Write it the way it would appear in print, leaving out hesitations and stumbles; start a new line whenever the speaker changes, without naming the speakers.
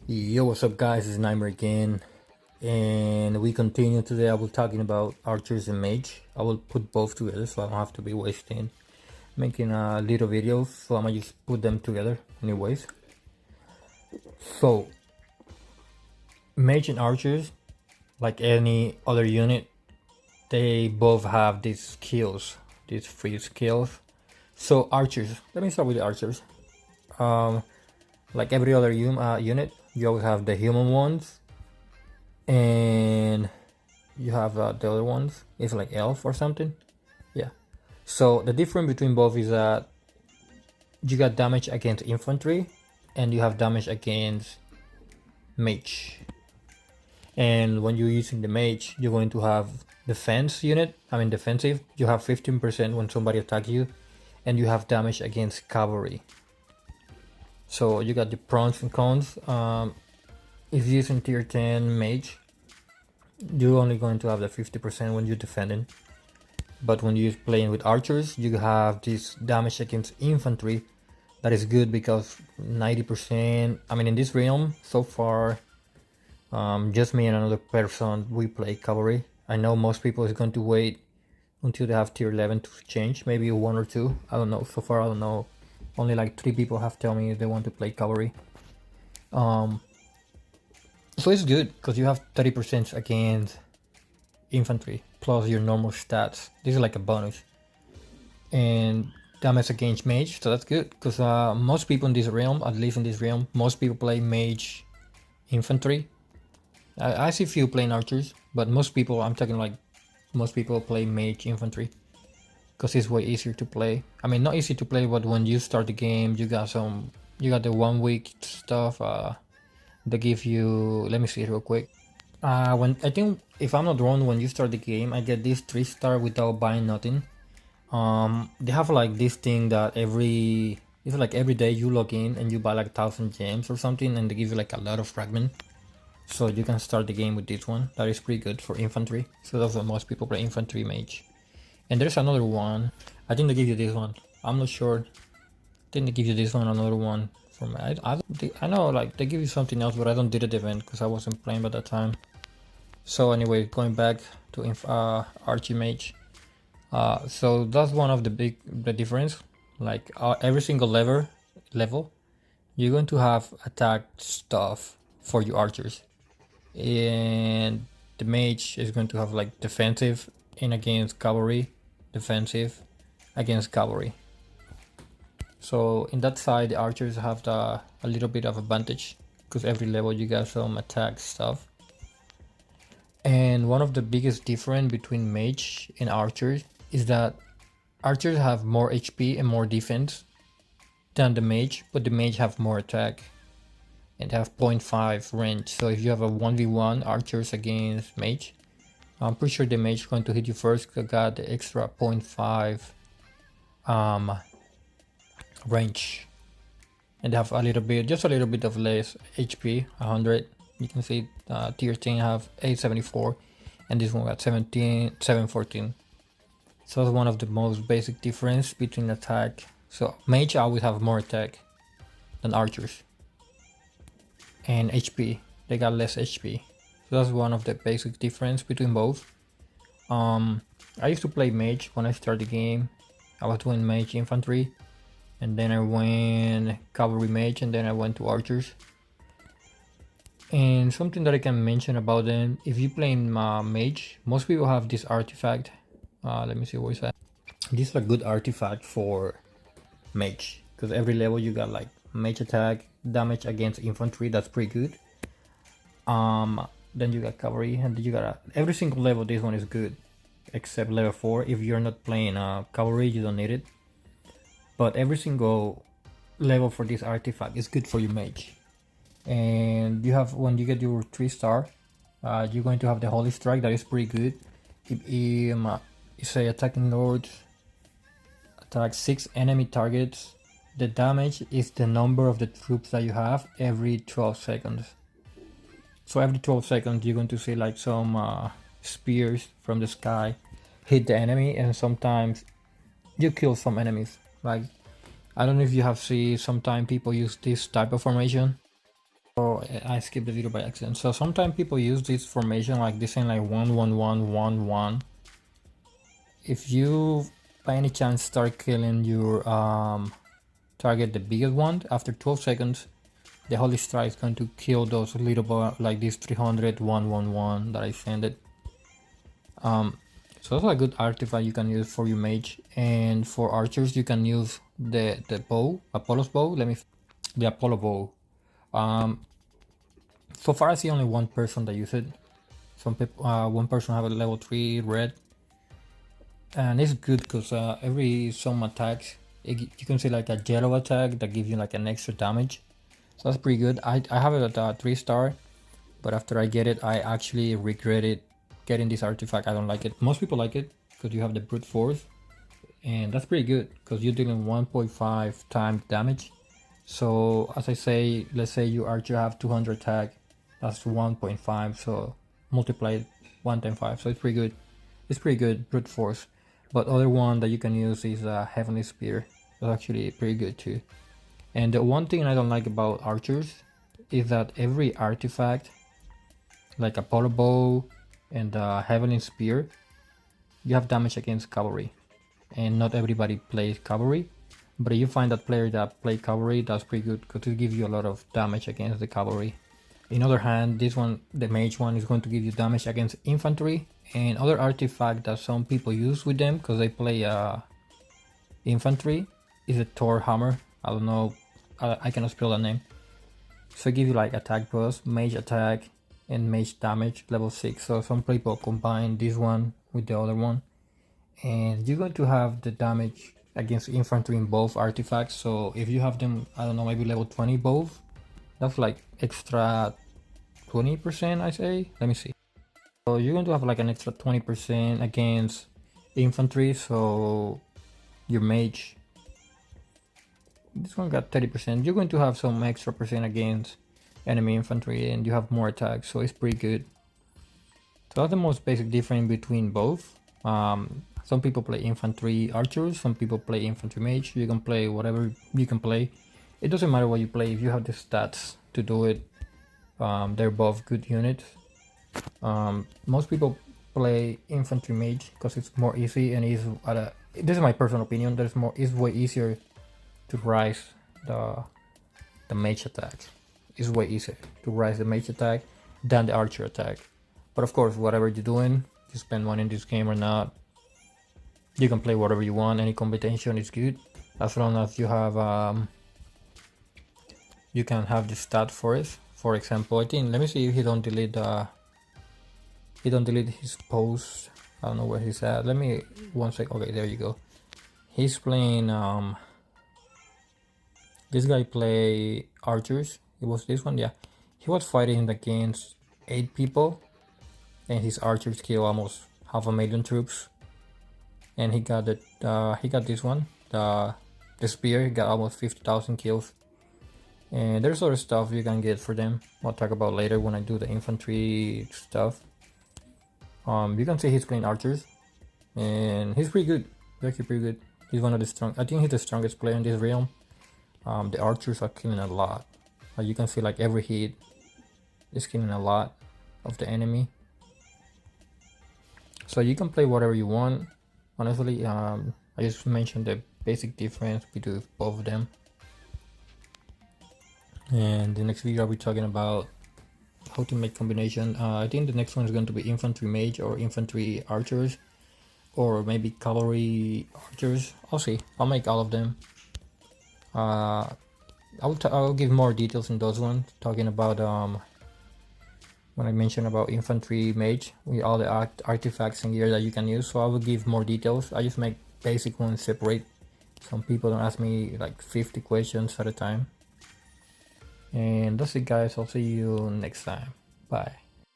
Yo, what's up guys, it's Nightmare again, and we continue today. I will talking about archers and mage. I will put both together so I don't have to be wasting making little videos, so I'm gonna just put them together anyways. So mage and archers, like any other unit, they both have these skills, these free skills. So archers, let me start with the archers. Like every other unit, you always have the human ones, and you have the other ones. It's like elf or something. Yeah. So the difference between both is that you got damage against infantry, and you have damage against mage. And when you're using the mage, you're going to have defense unit. I mean defensive. You have 15% when somebody attacks you, and you have damage against cavalry. So you got the pros and cons. If you're using tier 10 mage, you're only going to have the 50% when you're defending. But when you're playing with archers, you have this damage against infantry that is good because 90%, I mean in this realm so far, just me and another person, we play cavalry. I know most people is going to wait until they have tier 11 to change, maybe one or two, I don't know. So far I don't know, only like 3 people have told me they want to play cavalry. So it's good because you have 30% against infantry plus your normal stats. This is like a bonus. And damage against mage, so that's good because most people in this realm, at least in this realm, most people play mage infantry. I see few playing archers, but most people, I'm talking like most people play mage infantry because it's way easier to play. I mean, not easy to play, but when you start the game, you got the 1 week stuff. They give you, let me see it real quick. When I think, if I'm not wrong, when you start the game, I get this 3-star without buying nothing. They have like this thing that it's like every day you log in and you buy like 1,000 gems or something, and they give you like a lot of fragment. So you can start the game with this one. That is pretty good for infantry. So that's what most people play, infantry mage. And there's another one. I think they give you this one. I'm not sure. I think they give you this one, another one. I know like they give you something else, but I don't did the event because I wasn't playing by that time. So anyway, going back to Archie Mage. So that's one of the difference. Like every single level, you're going to have attack stuff for your archers, and the mage is going to have like defensive in against cavalry, defensive against cavalry. So in that side, the archers have a little bit of advantage because every level you got some attack stuff. And one of the biggest difference between mage and archers is that archers have more HP and more defense than the mage, but the mage have more attack and have 0.5 range. So if you have a 1v1 archers against mage, I'm pretty sure the mage is going to hit you first because I got the extra 0.5 range, and they have just a little bit of less HP, 100. You can see tier 10 have 874, and this one got 714. So that's one of the most basic difference between attack. So mage always have more attack than archers, and HP, they got less HP. So that's one of the basic difference between both. I used to play mage when I started the game. I was doing mage infantry, and then I went cavalry mage, and then I went to archers. And something that I can mention about them, if you play mage, most people have this artifact. Let me see, where's that? This is a good artifact for mage because every level you got like mage attack, damage against infantry, that's pretty good. Then you got cavalry, and you got every single level. This one is good except level 4. If you're not playing cavalry, you don't need it, but every single level for this artifact is good for your mage. And you have, when you get your 3-star, you're going to have the holy strike. That is pretty good. If you say attacking lord attack 6 enemy targets, the damage is the number of the troops that you have every 12 seconds. So every 12 seconds you're going to see like some spears from the sky hit the enemy, and sometimes you kill some enemies. Like, I don't know if you have seen, sometimes people use this type of formation. So Oh, I skipped the video by accident. So sometimes people use this formation like this in like 1-1-1-1-1. If you by any chance start killing your target, the biggest one, after 12 seconds, the Holy Strike is going to kill those little like this 300 1-1-1 that I sent it. So that's a good artifact you can use for your mage, and for archers you can use the bow, Apollo's bow. The Apollo bow. So far I see only one person that use it. Some people, one person have a level 3 red, and it's good because some attacks, you can see like a yellow attack that gives you like an extra damage. So that's pretty good. I have it at a 3-star, but after I get it, I actually regretted getting this artifact. I don't like it. Most people like it because you have the brute force, and that's pretty good because you're dealing 1.5 times damage. So as I say, let's say you archer have 200 attack, that's 1.5, so multiply 1 times 5, so it's pretty good. It's pretty good, brute force. But other one that you can use is Heavenly Spear. That's actually pretty good too. And the one thing I don't like about archers is that every artifact, like Apollo bow and Heavenly Spear, you have damage against cavalry, and not everybody plays cavalry. But if you find that player that play cavalry, that's pretty good because it gives you a lot of damage against the cavalry. In other hand, this one, the mage one, is going to give you damage against infantry and other artifact that some people use with them because they play infantry is a Thor hammer. I don't know, I cannot spell the name. So it gives you like attack boost, mage attack, and mage damage level 6. So some people combine this one with the other one, and you're going to have the damage against infantry in both artifacts. So if you have them, I don't know, maybe level 20 both, that's like extra 20%, I say. Let me see. So you're going to have like an extra 20% against infantry. So your mage, this one got 30%. You're going to have some extra percent against enemy infantry, and you have more attacks, so it's pretty good. So that's the most basic difference between both. Some people play infantry archers, some people play infantry mage. You can play whatever you can play. It doesn't matter what you play if you have the stats to do it. They're both good units. Most people play infantry mage because it's more easy and is this is my personal opinion. It's way easier to rise the mage attack. It's way easier to rise the mage attack than the archer attack. But of course, whatever you're doing, you spend money in this game or not, you can play whatever you want. Any combination is good as long as you have you can have the stat for it. For example, I think, let me see if he don't delete his post. I don't know where he's at. Let me one sec. Okay, there you go. He's playing this guy play archers. It was this one, yeah. He was fighting against 8 people, and his archers kill almost 500,000 troops. And he got this one, the spear. He got almost 50,000 kills. And there's other stuff you can get for them. I'll talk about later when I do the infantry stuff. You can see he's playing archers, and he's pretty good. He's actually pretty good. He's one of the strong. I think he's the strongest player in this realm. The archers are killing a lot. You can see like every hit is killing a lot of the enemy. So you can play whatever you want. Honestly, I just mentioned the basic difference between both of them. And the next video I'll be talking about how to make combination. I think the next one is going to be infantry mage or infantry archers, or maybe cavalry archers. I'll see. I'll make all of them. I'll give more details in those ones, talking about when I mentioned about infantry mage with all the artifacts and gear that you can use. So I will give more details. I just make basic ones separate. Some people don't ask me like 50 questions at a time. And that's it, guys. I'll see you next time. Bye.